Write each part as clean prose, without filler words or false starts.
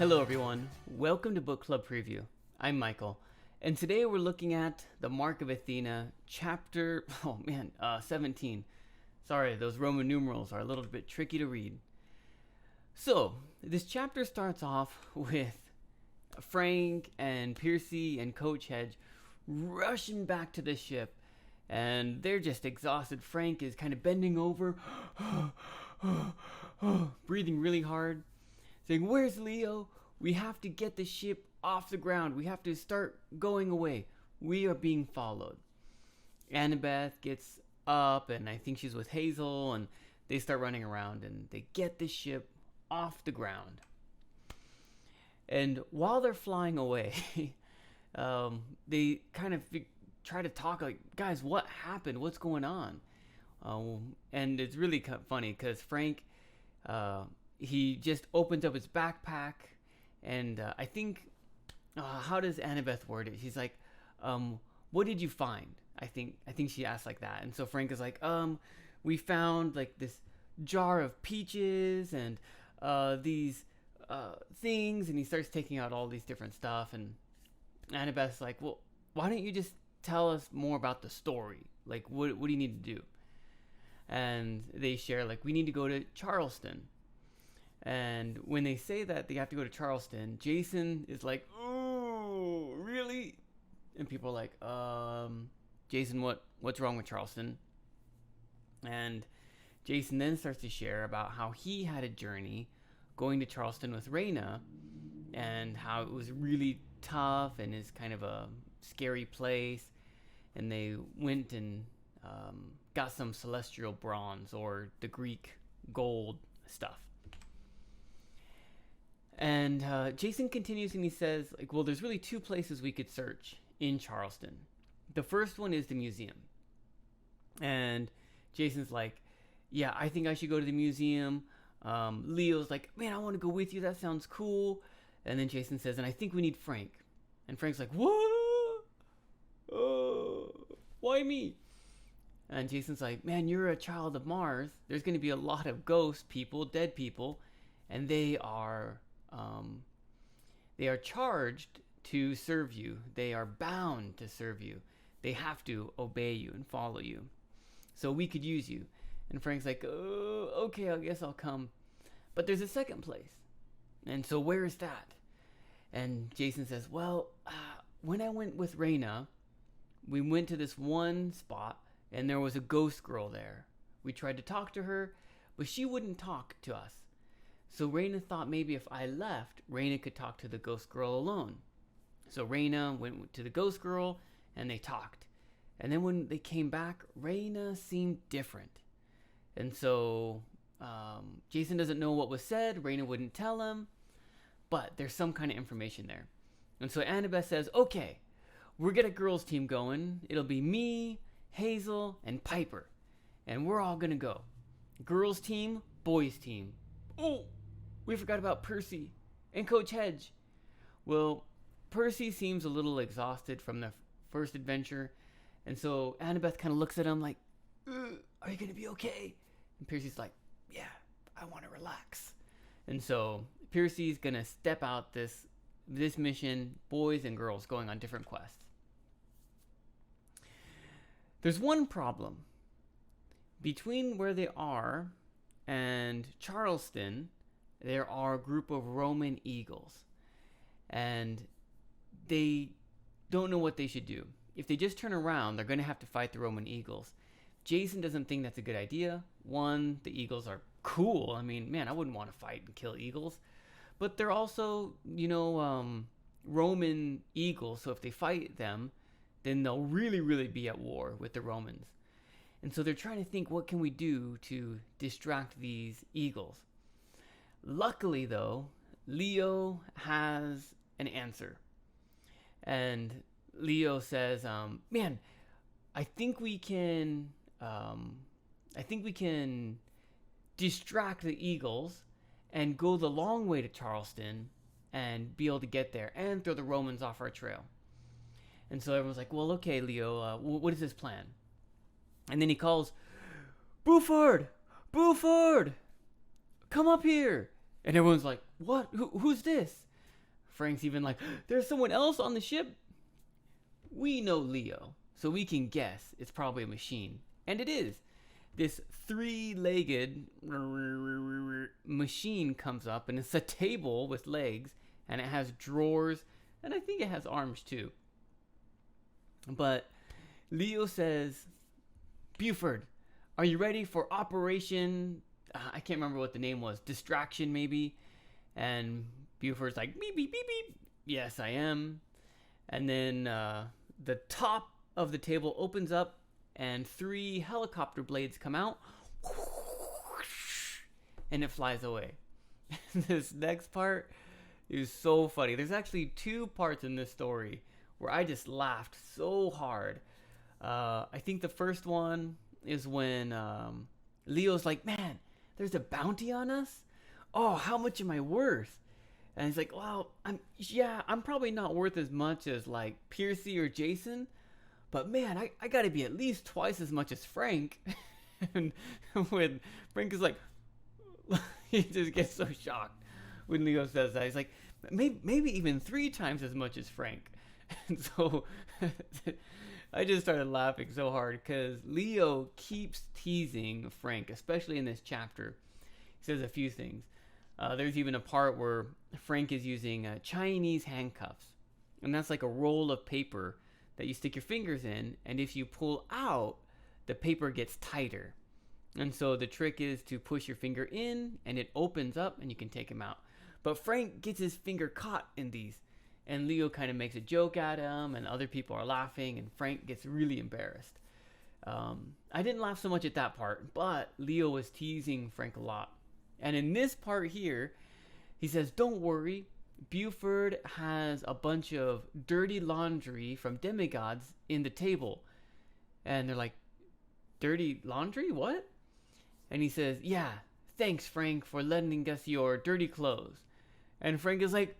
Hello everyone, welcome to Book Club Preview. I'm Michael, and today we're looking at the Mark of Athena, chapter, 17. Sorry, those Roman numerals are a little bit tricky to read. So, this chapter starts off with Frank and Percy and Coach Hedge rushing back to the ship, and they're just exhausted. Frank is kind of bending over, breathing really hard, saying, "Where's Leo? We have to get the ship off the ground. We have to start going away. We are being followed." Annabeth gets up, and I think she's with Hazel, and they start running around, and they get the ship off the ground. And while they're flying away, they kind of try to talk like, "Guys, what happened? What's going on?" And it's really funny because Frank, he just opens up his backpack, and I think, how does Annabeth word it? She's like, "What did you find?" I think she asked like that, and so Frank is like, "We found like this jar of peaches and these things," and he starts taking out all these different stuff, and Annabeth's like, "Well, why don't you just tell us more about the story? Like, what do you need to do?" And they share, like, we need to go to Charleston. And when they say that they have to go to Charleston, Jason is like, "Oh, really?" And people are like, "Jason, what's wrong with Charleston?" And Jason then starts to share about how he had a journey going to Charleston with Raina, and how it was really tough and is kind of a scary place. And they went and got some celestial bronze, or the Greek gold stuff. And Jason continues and he says, like, "Well, there's really two places we could search in Charleston. The first one is the museum." And Jason's like, "Yeah, I think I should go to the museum." Leo's like, "Man, I want to go with you. That sounds cool." And then Jason says, "And I think we need Frank." And Frank's like, "What? Why me?" And Jason's like, "Man, you're a child of Mars. There's going to be a lot of ghost people, dead people, and they are charged to serve you. They are bound to serve you. They have to obey you and follow you. So we could use you." And Frank's like, "Oh, okay, I guess I'll come. But there's a second place. And so where is that?" And Jason says, "Well, when I went with Raina, we went to this one spot, and there was a ghost girl there. We tried to talk to her, but she wouldn't talk to us. So Raina thought maybe if I left, Raina could talk to the ghost girl alone. So Raina went to the ghost girl, and they talked. And then when they came back, Raina seemed different. And so Jason doesn't know what was said. Raina wouldn't tell him, but there's some kind of information there." And so Annabeth says, "Okay, we'll get a girls team going. It'll be me, Hazel, and Piper. And we're all going to go. Girls team, boys team. Oh, we forgot about Percy and Coach Hedge." Well, Percy seems a little exhausted from the first adventure. And so Annabeth kind of looks at him like, "Are you going to be okay?" And Percy's like, "Yeah, I want to relax." And so Percy's going to step out this mission, boys and girls going on different quests. There's one problem. Between where they are and Charleston, there are a group of Roman eagles. And they don't know what they should do. If they just turn around, they're going to have to fight the Roman eagles. Jason doesn't think that's a good idea. One, the eagles are cool. I mean, man, I wouldn't want to fight and kill eagles. But they're also, Roman eagles. So if they fight them, then they'll really, really be at war with the Romans. And so they're trying to think, what can we do to distract these eagles? Luckily, though, Leo has an answer. And Leo says, "Man, I think we can distract the eagles and go the long way to Charleston and be able to get there and throw the Romans off our trail." And so everyone's like, "Well, okay, Leo, what is his plan?" And then he calls, "Buford! Buford! Come up here!" And everyone's like, "What? Who's this?" Frank's even like, there's someone else on the ship. We know Leo, so we can guess it's probably a machine. And it is. This three-legged machine comes up, and it's a table with legs, and it has drawers, and I think it has arms too. But Leo says, Buford, are you ready for Operation... I can't remember what the name was. Distraction, maybe? And Buford's like, beep, beep, beep, beep. Yes, I am. And then the top of the table opens up, and 3 helicopter blades come out, and it flies away. This next part is so funny. There's actually 2 parts in this story where I just laughed so hard. I think the first one is when Leo's like, man, there's a bounty on us? Oh, how much am I worth? And he's like, well, I'm probably not worth as much as like Piercy or Jason, but man, I gotta be at least twice as much as Frank. And when Frank is like, he just gets so shocked when Leo says that. He's like, maybe even 3 times as much as Frank. And so I just started laughing so hard because Leo keeps teasing Frank, especially in this chapter. He says a few things. There's even a part where Frank is using Chinese handcuffs. And that's like a roll of paper that you stick your fingers in. And if you pull out, the paper gets tighter. And so the trick is to push your finger in and it opens up and you can take him out. But Frank gets his finger caught in these. And Leo kind of makes a joke at him and other people are laughing and Frank gets really embarrassed. I didn't laugh so much at that part, but Leo was teasing Frank a lot. And in this part here, he says, don't worry, Buford has a bunch of dirty laundry from demigods in the table. And they're like, dirty laundry? What? And he says, yeah, thanks, Frank, for lending us your dirty clothes. And Frank is like,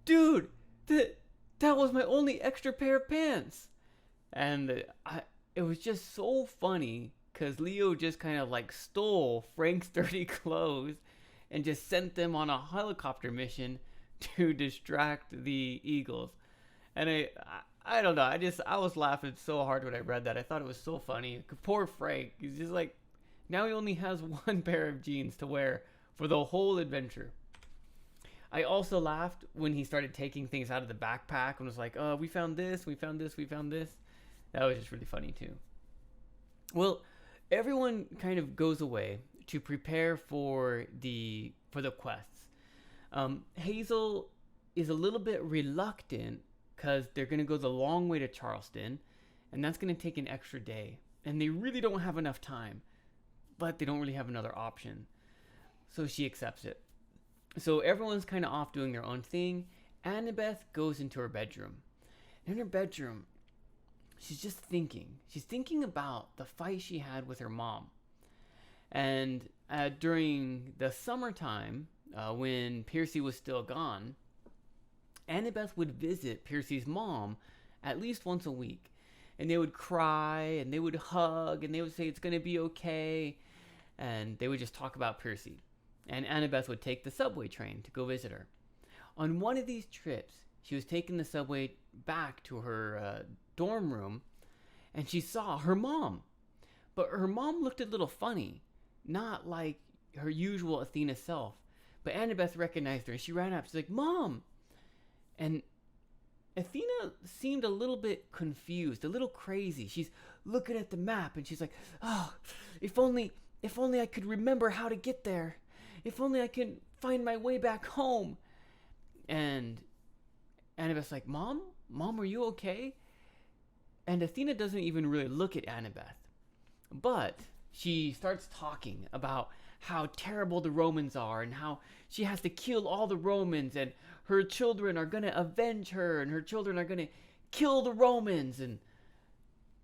dude, that was my only extra pair of pants. And it was just so funny because Leo just kind of like stole Frank's dirty clothes and just sent them on a helicopter mission to distract the Eagles. And I don't know, I was laughing so hard when I read that. I thought it was so funny. Poor Frank, he's just like, now he only has 1 pair of jeans to wear for the whole adventure. I also laughed when he started taking things out of the backpack and was like, oh, we found this, we found this, we found this. That was just really funny too. Well, everyone kind of goes away to prepare for the quests. Hazel is a little bit reluctant because they're going to go the long way to Charleston, and that's going to take an extra day. And they really don't have enough time, but they don't really have another option. So she accepts it. So everyone's kind of off doing their own thing. Annabeth goes into her bedroom. In her bedroom, she's just thinking. She's thinking about the fight she had with her mom. And during the summertime, when Piercy was still gone, Annabeth would visit Piercy's mom at least once a week. And they would cry, and they would hug, and they would say it's going to be okay. And they would just talk about Piercy. And Annabeth would take the subway train to go visit her. On one of these trips, she was taking the subway back to her dorm room, and she saw her mom. But her mom looked a little funny, not like her usual Athena self. But Annabeth recognized her, and she ran up. She's like, Mom! And Athena seemed a little bit confused, a little crazy. She's looking at the map, and she's like, oh, if only I could remember how to get there. If only I can find my way back home. And Annabeth's like, Mom, are you okay? And Athena doesn't even really look at Annabeth. But she starts talking about how terrible the Romans are and how she has to kill all the Romans and her children are going to avenge her and her children are going to kill the Romans. And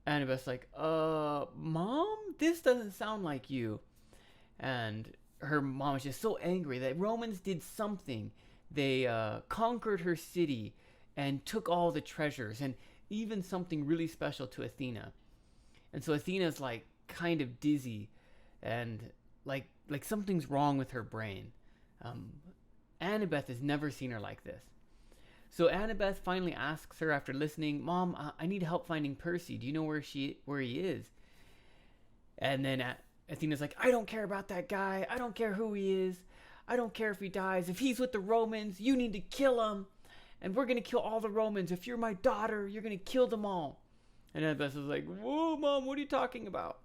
Annabeth's like, Mom, this doesn't sound like you. And her mom is just so angry that Romans did something. They conquered her city and took all the treasures and even something really special to Athena. And so Athena's like kind of dizzy and like something's wrong with her brain. Annabeth has never seen her like this. So Annabeth finally asks her after listening, "Mom, I need help finding Percy. Do you know where he is?" And then Athena's like, "I don't care about that guy. I don't care who he is. I don't care if he dies. If he's with the Romans, you need to kill him. And we're going to kill all the Romans. If you're my daughter, you're going to kill them all." And Annabeth was like, "Whoa, Mom, what are you talking about?"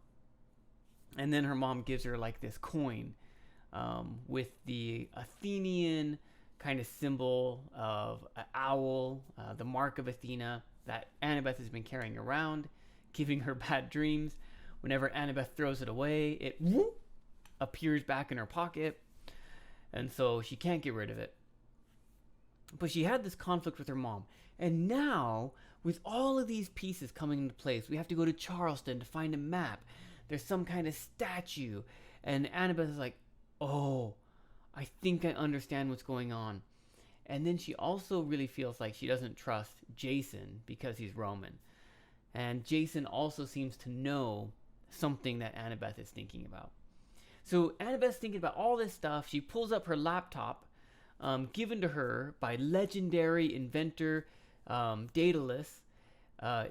And then her mom gives her like this coin with the Athenian kind of symbol of an owl, the Mark of Athena that Annabeth has been carrying around, giving her bad dreams. Whenever Annabeth throws it away, it appears back in her pocket, and so she can't get rid of it. But she had this conflict with her mom, and now with all of these pieces coming into place, we have to go to Charleston to find a map. There's some kind of statue, and Annabeth is like, "Oh, I think I understand what's going on." And then she also really feels like she doesn't trust Jason because he's Roman. And Jason also seems to know something that Annabeth is thinking about. So Annabeth's thinking about all this stuff. She pulls up her laptop, given to her by legendary inventor Daedalus.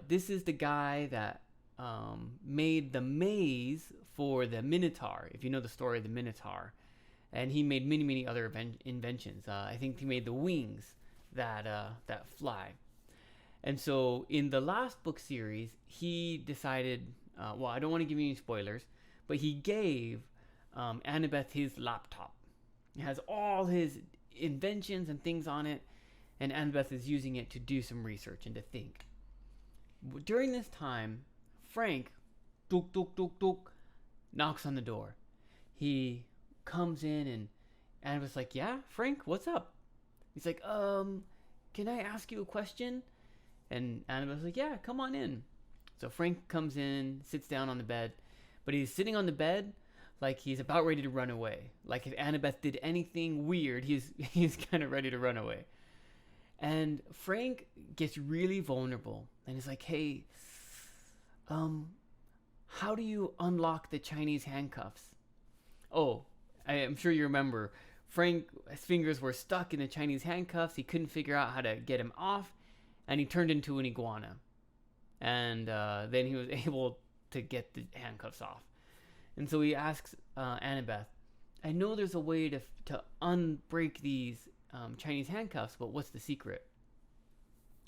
This is the guy that made the maze for the Minotaur, if you know the story of the Minotaur. And he made many, many other inventions. I think he made the wings that fly. And so in the last book series, he decided, well, I don't want to give you any spoilers, but he gave Annabeth his laptop. It has all his inventions and things on it, and Annabeth is using it to do some research and to think. During this time, Frank, tuk, tuk, tuk, tuk, knocks on the door. He comes in, and Annabeth's like, "Yeah, Frank, what's up?" He's like, "Can I ask you a question?" And Annabeth's like, "Yeah, come on in." So Frank comes in, sits down on the bed, but he's sitting on the bed like he's about ready to run away. Like if Annabeth did anything weird, he's kind of ready to run away. And Frank gets really vulnerable, and he's like, "Hey, how do you unlock the Chinese handcuffs?" Oh, I'm sure you remember, Frank's fingers were stuck in the Chinese handcuffs. He couldn't figure out how to get him off, and he turned into an iguana. And then he was able to get the handcuffs off. And so he asks Annabeth, "I know there's a way to unbreak these Chinese handcuffs, but what's the secret?"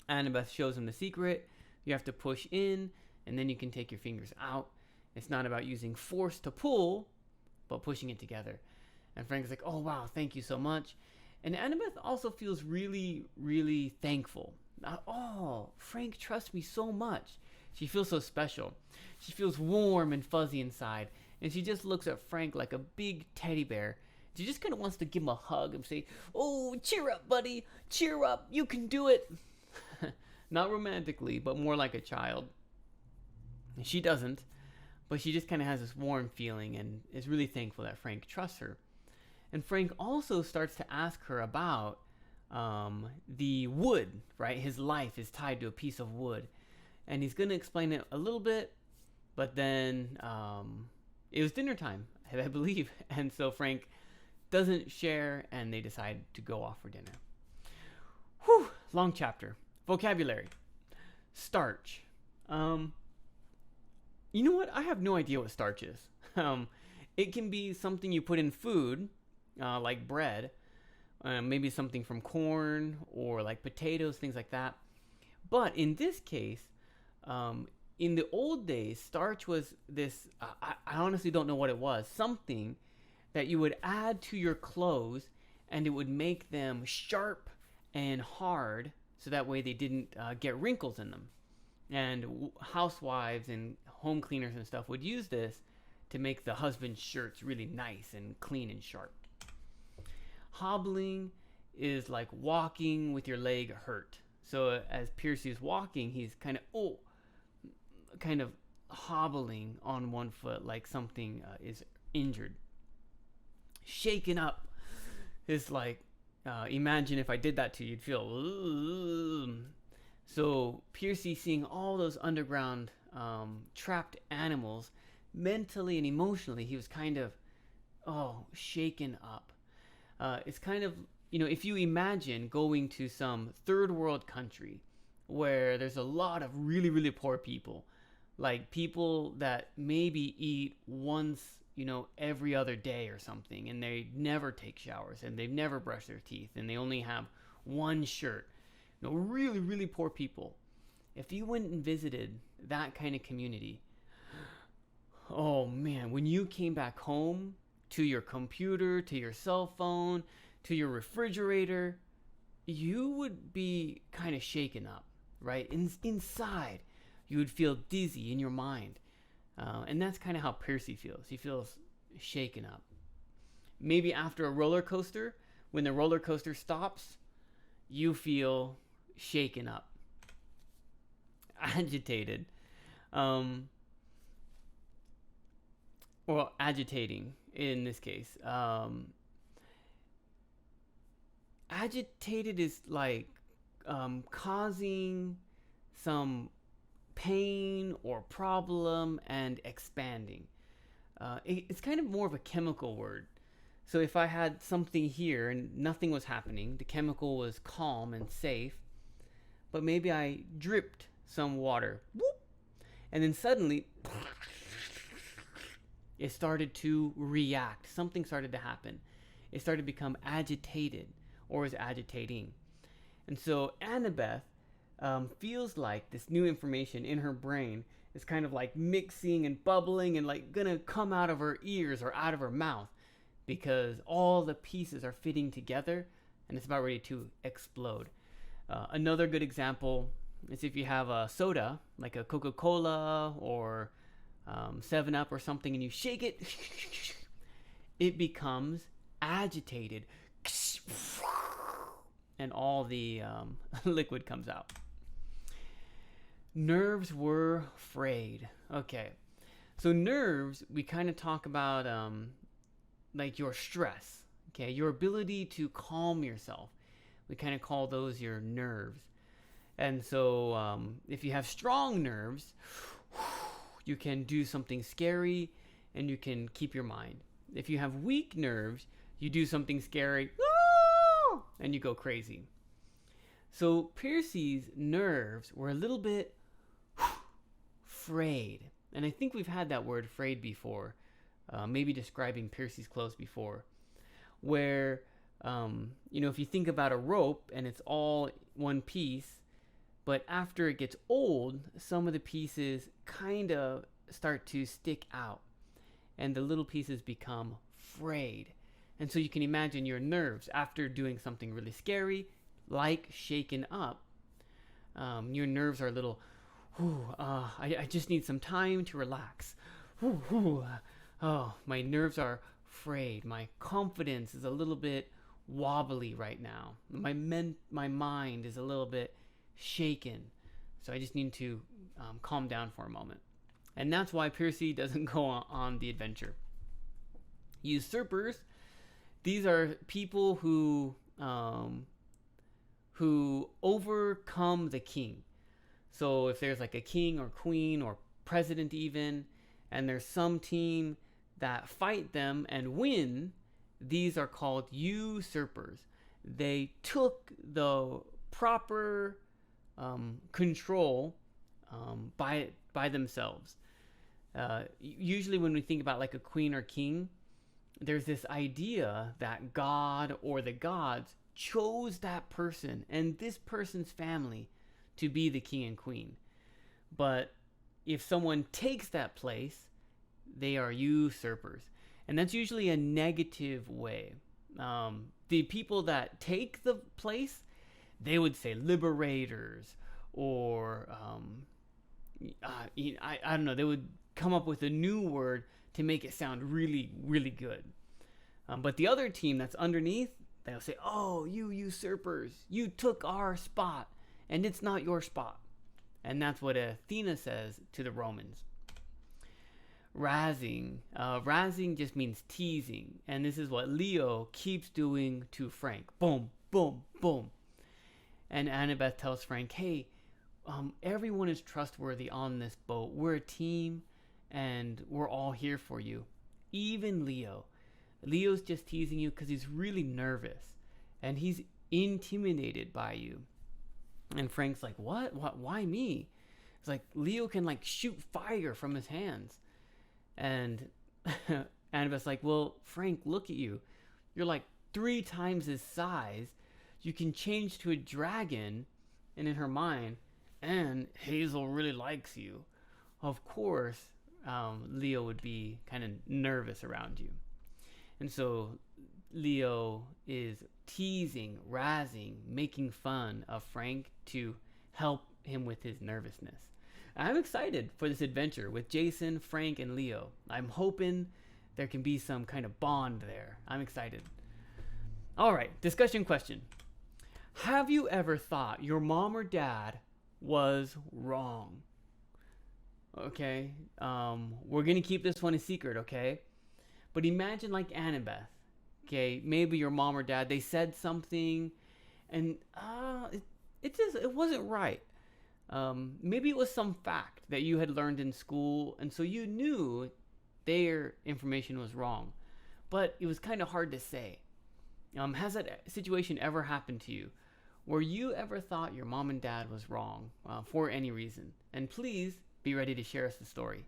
Annabeth shows him the secret. You have to push in, and then you can take your fingers out. It's not about using force to pull, but pushing it together. And Frank's like, "Oh, wow, thank you so much." And Annabeth also feels really, really thankful. Oh, Frank trusts me so much. She feels so special. She feels warm and fuzzy inside. And she just looks at Frank like a big teddy bear. She just kind of wants to give him a hug and say, "Oh, cheer up, buddy. Cheer up. You can do it." Not romantically, but more like a child. And she doesn't. But she just kind of has this warm feeling and is really thankful that Frank trusts her. And Frank also starts to ask her about the wood, right? His life is tied to a piece of wood. And he's going to explain it a little bit, but then it was dinner time, I believe. And so Frank doesn't share, and they decide to go off for dinner. Whew, long chapter. Vocabulary. Starch. You know what? I have no idea what starch is. It can be something you put in food, like bread, maybe something from corn or like potatoes, things like that. But in this case, in the old days, starch was this, I honestly don't know what it was, something that you would add to your clothes, and it would make them sharp and hard, so that way they didn't get wrinkles in them. And housewives and home cleaners and stuff would use this to make the husband's shirts really nice and clean and sharp. Hobbling is like walking with your leg hurt. So as Piercy is walking, he's kind of hobbling on one foot like something is injured. Shaken up is like, imagine if I did that to you, you'd feel. Ugh. So Piercy, seeing all those underground trapped animals, mentally and emotionally, he was kind of shaken up. It's kind of if you imagine going to some third world country where there's a lot of really, really poor people, like people that maybe eat once, every other day or something, and they never take showers and they've never brushed their teeth and they only have one shirt. Really, really poor people. If you went and visited that kind of community, oh man, when you came back home to your computer, to your cell phone, to your refrigerator, you would be kind of shaken up, right? Inside, you would feel dizzy in your mind. And that's kind of how Percy feels. He feels shaken up. Maybe after a roller coaster, when the roller coaster stops, you feel shaken up, agitated, or agitating in this case. Agitated is like causing some pain or problem and expanding. It's kind of more of a chemical word. So if I had something here and nothing was happening, the chemical was calm and safe, but maybe I dripped some water, whoop, and then suddenly it started to react. Something started to happen. It started to become agitated, or is agitating. And so Annabeth feels like this new information in her brain is kind of like mixing and bubbling and like gonna come out of her ears or out of her mouth, because all the pieces are fitting together and it's about ready to explode. Another good example is if you have a soda, like a Coca-Cola or 7-Up or something, and you shake it, it becomes agitated, and all the liquid comes out. Nerves were frayed. Okay, so nerves, we kind of talk about like your stress, okay, your ability to calm yourself. We kind of call those your nerves. And so if you have strong nerves, you can do something scary and you can keep your mind. If you have weak nerves, you do something scary and you go crazy. So Percy's nerves were a little bit frayed. And I think we've had that word frayed before, maybe describing Percy's clothes before, where, if you think about a rope and it's all one piece, but after it gets old, some of the pieces kind of start to stick out and the little pieces become frayed. And so you can imagine your nerves after doing something really scary, like shaken up. Your nerves are a little, I just need some time to relax. Oh, my nerves are frayed. My confidence is a little bit wobbly right now. My mind is a little bit shaken. So I just need to calm down for a moment. And that's why Percy doesn't go on the adventure. Usurpers, these are people who overcome the king. So if there's like a king or queen or president even, and there's some team that fight them and win, these are called usurpers. They took the proper control by themselves. Usually when we think about like a queen or king, there's this idea that God or the gods chose that person and this person's family to be the king and queen. But if someone takes that place, they are usurpers. And that's usually a negative way. The people that take the place, they would say liberators, or I don't know, they would come up with a new word to make it sound really, really good. But the other team that's underneath, they'll say, oh, you usurpers, you took our spot, and it's not your spot. And that's what Athena says to the Romans. Razzing. Razzing just means teasing. And this is what Leo keeps doing to Frank. Boom, boom, boom. And Annabeth tells Frank, hey, everyone is trustworthy on this boat. We're a team, and we're all here for you. Even Leo. Leo's just teasing you because he's really nervous. and he's intimidated by you. And Frank's like, what? Why me? It's like, Leo can like shoot fire from his hands. And Annabeth's like, well, Frank, look at you. You're like 3 times his size. You can change to a dragon. And in her mind, and Hazel really likes you. Of course, Leo would be kind of nervous around you. And so Leo is teasing, razzing, making fun of Frank to help him with his nervousness. I'm excited for this adventure with Jason, Frank, and Leo. I'm hoping there can be some kind of bond there. I'm excited. All right, discussion question. Have you ever thought your mom or dad was wrong? Okay, we're going to keep this one a secret, okay? But imagine like Annabeth. Okay, maybe your mom or dad, they said something and it wasn't right. Maybe it was some fact that you had learned in school, and so you knew their information was wrong, but it was kind of hard to say. Has that situation ever happened to you? Where you ever thought your mom and dad was wrong for any reason? And please be ready to share us the story.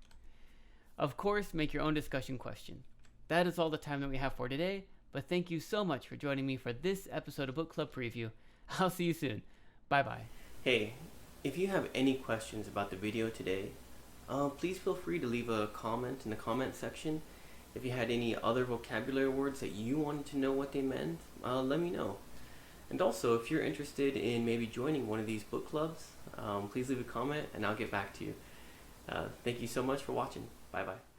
Of course, make your own discussion question. That is all the time that we have for today, but thank you so much for joining me for this episode of Book Club Preview. I'll see you soon. Bye-bye. Hey, if you have any questions about the video today, please feel free to leave a comment in the comment section. If you had any other vocabulary words that you wanted to know what they meant, let me know. And also, if you're interested in maybe joining one of these book clubs, please leave a comment and I'll get back to you. Thank you so much for watching. Bye-bye.